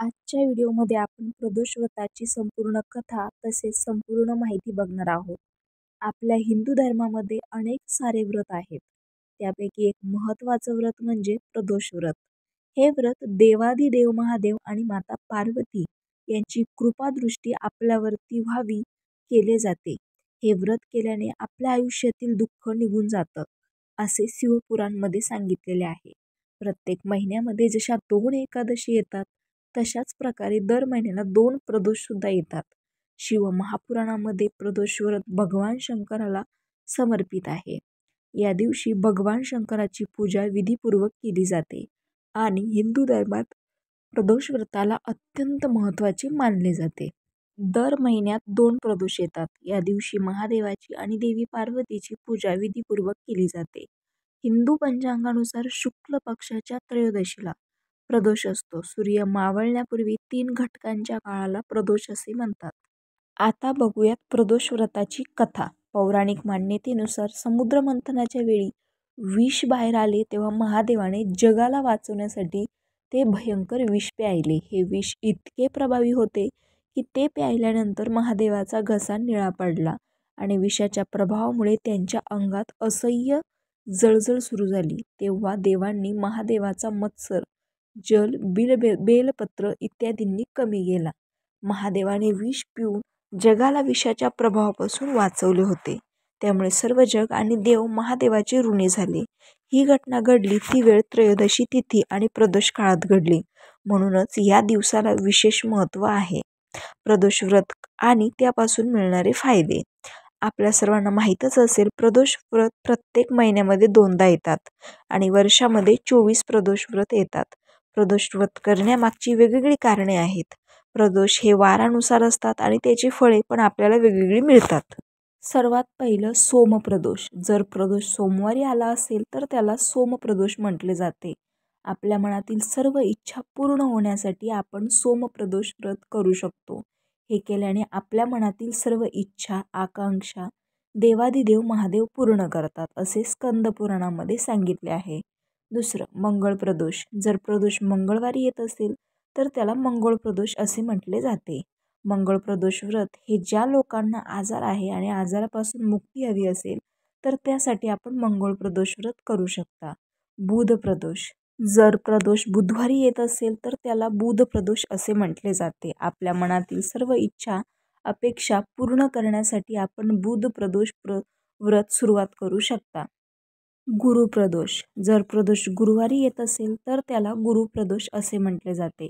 आजच्या व्हिडिओमध्ये आपण प्रदोष व्रताची संपूर्ण कथा तसेच संपूर्ण माहिती बघणार आहोत. आपल्या हिंदू धर्मामध्ये अनेक सारे व्रत आहेत. त्यापैकी एक महत्त्वाचं व्रत म्हणजे प्रदोष व्रत. हे व्रत देवादिदेव महादेव आणि माता पार्वती यांची कृपादृष्टी आपल्यावरती व्हावी केले जाते. हे व्रत केल्याने आपल्या आयुष्यातील दुःख निघून जातं असे शिवपुराणमध्ये सांगितलेले आहे. प्रत्येक महिन्यामध्ये जशा 2 एकादशी येतात तशाच प्रकारे दर महिन्याला 2 प्रदोष सुद्धा येतात. शिव महापुराणामध्ये प्रदोष व्रत भगवान शंकराला समर्पित आहे. या दिवशी भगवान शंकराची पूजा विधीपूर्वक केली जाते आणि हिंदू धर्मात प्रदोष व्रताला अत्यंत महत्त्वाचे मानले जाते. दर महिन्यात 2 प्रदोष येतात. या दिवशी महादेवाची आणि देवी पार्वतीची पूजा विधीपूर्वक केली जाते. हिंदू पंचांगानुसार शुक्ल पक्षाच्या त्रयोदशीला प्रदोष असतो. सूर्य मावळण्यापूर्वी 3 घटकांच्या काळाला प्रदोष असे म्हणतात. आता बघूयात प्रदोष व्रताची कथा. पौराणिक मान्यतेनुसार समुद्र मंथनाच्या वेळी विष बाहेर आले तेव्हा महादेवाने जगाला वाचवण्यासाठी ते भयंकर विष प्यायले. हे विष इतके प्रभावी होते की ते प्यायल्यानंतर महादेवाचा घसा निळा पडला आणि विषाच्या प्रभावामुळे त्यांच्या अंगात असह्य जळजळ सुरू झाली. तेव्हा देवांनी महादेवाचा मत्सर, जल, बेलपत्र इत्यादींनी कमी केला. महादेवाने विष पिऊन जगाला विषाच्या प्रभावापासून वाचवले होते. त्यामुळे सर्व जग आणि देव महादेवाचे ऋणी झाले. ही घटना घडली ती वेळ त्रयोदशी तिथी आणि प्रदोष काळात घडली. म्हणूनच या दिवसाला विशेष महत्त्व आहे. प्रदोष व्रत आणि त्यापासून मिळणारे फायदे. आपल्या सर्वांना माहीतच असेल, प्रदोष व्रत प्रत्येक महिन्यामध्ये 2दा येतात आणि वर्षामध्ये 24 प्रदोष व्रत येतात. प्रदोष व्रत करण्यामागची वेगवेगळी कारणे आहेत. प्रदोष हे वारानुसार असतात आणि त्याची फळे पण आपल्याला वेगवेगळी मिळतात. सर्वात पहिलं सोमप्रदोष. जर प्रदोष सोमवारी आला असेल तर त्याला सोमप्रदोष म्हटले जाते. आपल्या मनातील सर्व इच्छा पूर्ण होण्यासाठी आपण सोमप्रदोष व्रत करू शकतो. हे केल्याने आपल्या मनातील सर्व इच्छा, आकांक्षा देवादिदेव महादेव पूर्ण करतात असे स्कंद पुराणामध्ये सांगितले आहे. दुसरं मंगळ प्रदोष. जर प्रदोष मंगळवारी येत असेल तर त्याला मंगळ प्रदोष असे म्हटले जाते. मंगळ प्रदोष व्रत हे ज्या लोकांना आजार आहे आणि आजारापासून मुक्ती हवी असेल तर त्यासाठी आपण मंगळ प्रदोष व्रत करू शकता. बुध प्रदोष. जर प्रदोष बुधवारी येत असेल तर त्याला बुध प्रदोष असे म्हटले जाते. आपल्या मनातील सर्व इच्छा, अपेक्षा पूर्ण करण्यासाठी आपण बुध प्रदोष व्रत सुरुवात करू शकता. गुरुप्रदोष. जर प्रदोष गुरुवारी येत असेल तर त्याला गुरुप्रदोष असे म्हटले जाते.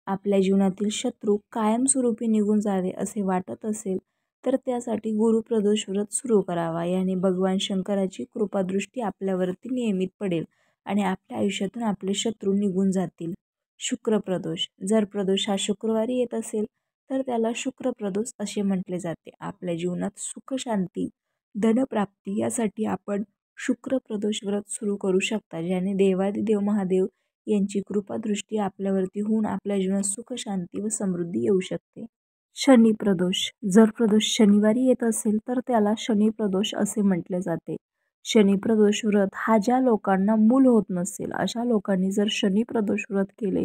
आपल्या जीवनातील शत्रू कायमस्वरूपी निघून जावे असे वाटत असेल तर त्यासाठी गुरुप्रदोष व्रत सुरू करावा. याने भगवान शंकराची कृपादृष्टी आपल्यावरती नियमित पडेल आणि आपल्या आयुष्यातून आपले शत्रू निघून जातील. शुक्रप्रदोष. जर प्रदोष हा शुक्रवारी येत असेल तर त्याला शुक्रप्रदोष असे म्हटले जाते. आपल्या जीवनात सुख, शांती, धनप्राप्ती यासाठी आपण शुक्रप्रदोष व्रत सुरू करू शकता, ज्याने देवादिदेव महादेव यांची कृपादृष्टी आपल्यावरती होऊन आपल्या जीवनात सुख, शांती व समृद्धी येऊ शकते. शनिप्रदोष. जर प्रदोष शनिवारी येत असेल तर त्याला शनिप्रदोष असे म्हटले जाते. शनिप्रदोष व्रत हा ज्या लोकांना मूल होत नसेल अशा लोकांनी जर शनिप्रदोष व्रत केले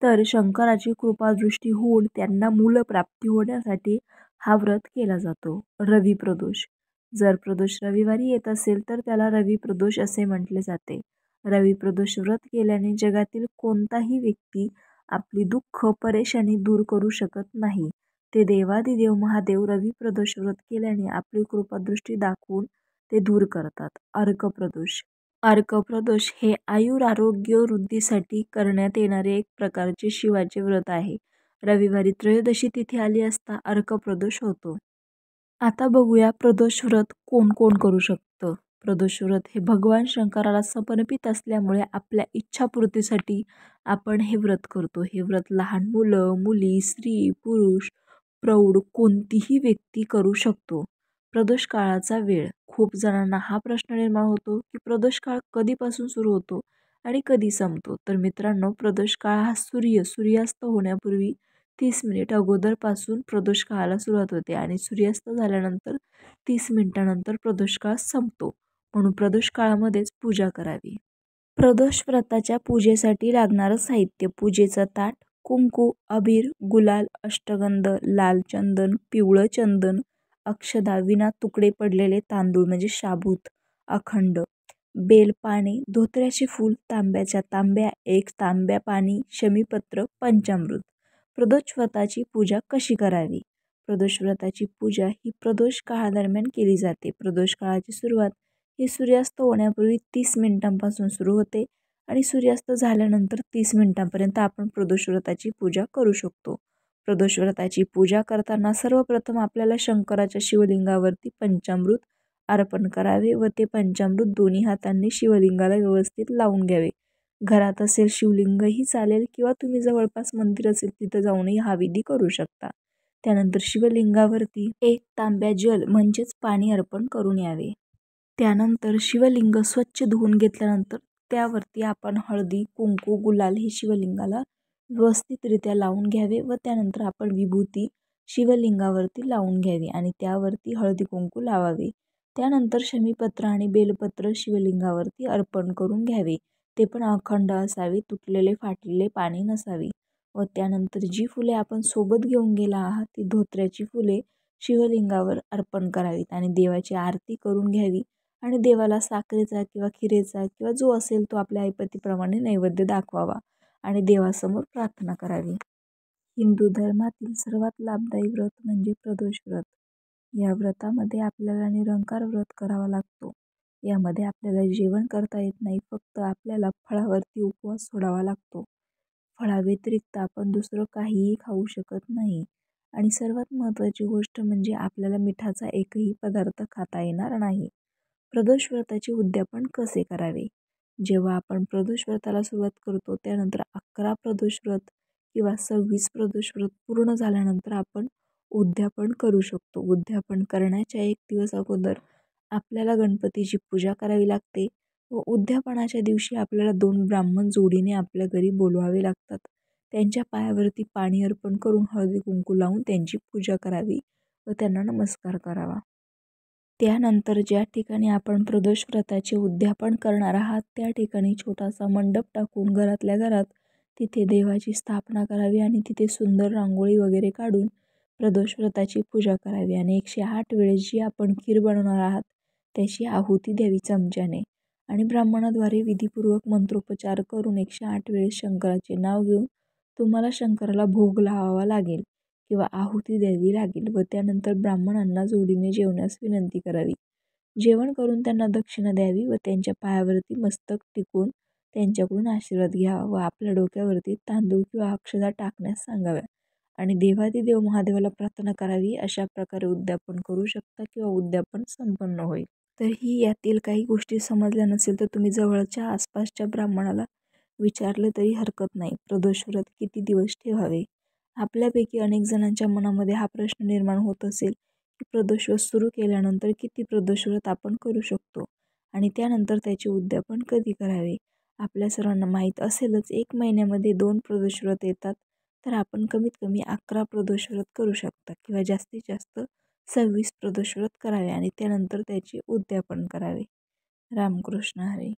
तर शंकराची कृपादृष्टी होऊन त्यांना मूलप्राप्ती होण्यासाठी हा व्रत केला जातो. रविप्रदोष. जर प्रदोष रविवारी येत असेल तर त्याला रविप्रदोष असे म्हटले जाते. रविप्रदोष व्रत केल्याने जगातील कोणताही व्यक्ती आपली दुःख, परेशानी दूर करू शकत नाही. ते देवादिदेव महादेव रविप्रदोष व्रत केल्याने आपली कृपादृष्टी दाखवून ते दूर करतात. अर्कप्रदोष. अर्कप्रदोष हे आयुरारोग्य वृद्धीसाठी करण्यात येणारे एक प्रकारचे शिवाचे व्रत आहे. रविवारी त्रयोदशी तिथी आली असता अर्कप्रदोष होतो. आता बघूया प्रदोष व्रत कोण कोण करू शकतं. प्रदोष व्रत हे भगवान शंकराला समर्पित असल्यामुळे आपल्या इच्छापूर्तीसाठी आपण हे व्रत करतो. हे व्रत लहान मुलं, मुली, स्त्री, पुरुष, प्रौढ कोणतीही व्यक्ती करू शकतो. प्रदोष काळाचा वेळ. खूप जणांना हा प्रश्न निर्माण होतो की प्रदोष काळ कधीपासून सुरू होतो आणि कधी संपतो. तर मित्रांनो, प्रदोष काळ हा सूर्यास्त होण्यापूर्वी 30 मिनिट अगोदरपासून प्रदोष काळाला सुरुवात होते आणि सूर्यास्त झाल्यानंतर 30 मिनिटानंतर प्रदोष काळ संपतो. म्हणून प्रदोष काळामध्येच पूजा करावी. प्रदोष व्रताच्या पूजेसाठी लागणारं साहित्य. पूजेचं ताट, कुंकू, अबीर, गुलाल, अष्टगंध, लाल चंदन, पिवळं चंदन, अक्षदा, विना तुकडे पडलेले तांदूळ म्हणजे शाबूत, अखंड, बेल, पाने, धोत्र्याचे फूल, तांब्याच्या तांब्या, एक तांब्या पाणी, शमीपत्र, पंचामृत. प्रदोषव्रताची पूजा कशी करावी? प्रदोषव्रताची पूजा ही प्रदोष काळादरम्यान केली जाते. प्रदोष काळाची सुरुवात ही सूर्यास्त होण्यापूर्वी 30 मिनिटांपासून सुरू होते आणि सूर्यास्त झाल्यानंतर 30 मिनिटांपर्यंत आपण प्रदोषव्रताची पूजा करू शकतो. प्रदोषव्रताची पूजा करताना सर्वप्रथम आपल्याला शंकराच्या शिवलिंगावरती पंचामृत अर्पण करावे व ते पंचामृत दोन्ही हातांनी शिवलिंगाला व्यवस्थित लावून घ्यावे. घरात असेल शिवलिंगही चालेल किंवा तुम्ही जवळपास मंदिर असेल तिथं जाऊनही हा विधी करू शकता. त्यानंतर शिवलिंगावरती एक तांब्या जल म्हणजेच पाणी अर्पण करून यावे. त्यानंतर शिवलिंग स्वच्छ धुवून घेतल्यानंतर त्यावरती आपण हळदी, कुंकू, गुलाल हे शिवलिंगाला व्यवस्थितरित्या लावून घ्यावे व त्यानंतर आपण विभूती शिवलिंगावरती लावून घ्यावी आणि त्यावरती हळदी कुंकू लावावे. त्यानंतर शमीपत्र आणि बेलपत्र शिवलिंगावरती अर्पण करून घ्यावे. ते पण अखंड असावे, तुटलेले फाटलेले पाणी नसावे. व त्यानंतर जी फुले आपण सोबत घेऊन गेला आहात ती धोत्र्याची फुले शिवलिंगावर अर्पण करावीत आणि देवाची आरती करून घ्यावी आणि देवाला साखरेचा किंवा खिरेचा किंवा जो असेल तो आपल्या ऐपतीप्रमाणे नैवेद्य दाखवावा आणि देवासमोर प्रार्थना करावी. हिंदू धर्मातील सर्वात लाभदायी व्रत म्हणजे प्रदोष व्रत. या व्रतामध्ये आपल्याला निरंकार व्रत करावा लागतो. यामध्ये आपल्याला जेवण करता येत नाही, फक्त आपल्याला फळावरती उपवास सोडावा लागतो. फळाव्यतिरिक्त आपण दुसरं काहीही खाऊ शकत नाही आणि सर्वात महत्त्वाची गोष्ट म्हणजे आपल्याला मिठाचा एकही पदार्थ खाता येणार नाही. प्रदोष व्रताचे उद्यापन कसे करावे? जेव्हा आपण प्रदोष व्रताला सुरुवात करतो त्यानंतर 11 प्रदोष व्रत किंवा 26 प्रदोष व्रत पूर्ण झाल्यानंतर आपण उद्यापन करू शकतो. उद्यापन करण्याच्या 1 दिवस अगोदर आपल्याला गणपतीची पूजा करावी लागते व उद्यापनाच्या दिवशी आपल्याला 2 ब्राह्मण जोडीने आपल्या घरी बोलवावे लागतात. त्यांच्या पायावरती पाणी अर्पण करून हळदी कुंकू लावून त्यांची पूजा करावी व त्यांना नमस्कार करावा. त्यानंतर ज्या ठिकाणी आपण प्रदोष व्रताचे उद्यापन करणार आहात त्या ठिकाणी छोटासा मंडप टाकून घरातल्या घरात तिथे देवाची स्थापना करावी आणि तिथे सुंदर रांगोळी वगैरे काढून प्रदोष व्रताची पूजा करावी आणि 108 वेळेस जी आपण खीर बनवणार आहात त्याची आहुती द्यावी चमच्याने आणि ब्राह्मणाद्वारे विधीपूर्वक मंत्रोपचार करून 108 वेळेस शंकराचे नाव घेऊन तुम्हाला शंकराला भोग लावावा लागेल किंवा आहुती द्यावी लागेल व त्यानंतर ब्राह्मणांना जोडीने जेवण्यास विनंती करावी. जेवण करून त्यांना दक्षिणा द्यावी व त्यांच्या पायावरती मस्तक टिकून त्यांच्याकडून आशीर्वाद घ्यावा व आपल्या डोक्यावरती तांदूळ किंवा अक्षदा टाकण्यास सांगाव्या आणि देवादिदेव महादेवाला प्रार्थना करावी. अशा प्रकारे उद्यापन करू शकता किंवा उद्यापन संपन्न होईल. तर ही यातील काही गोष्टी समजल्या नसेल तर तुम्ही जवळच्या आसपासच्या ब्राह्मणाला विचारलं तरी हरकत नाही. प्रदोष व्रत किती दिवस ठेवावे? आपल्यापैकी अनेक जणांच्या मनामध्ये हा प्रश्न निर्माण होत असेल की प्रदोष व्रत सुरू केल्यानंतर किती प्रदोष व्रत आपण करू शकतो आणि त्यानंतर त्याचे उद्यापन कधी करावे? आपल्या सर्वांना माहीत असेलच 1 महिन्यामध्ये 2 प्रदोष व्रत येतात, तर आपण कमीत कमी 11 प्रदोष व्रत करू शकता किंवा जास्तीत जास्त 26 प्रदोष व्रत करावे आणि त्यानंतर त्याचे उद्यापन करावे. रामकृष्ण हरी.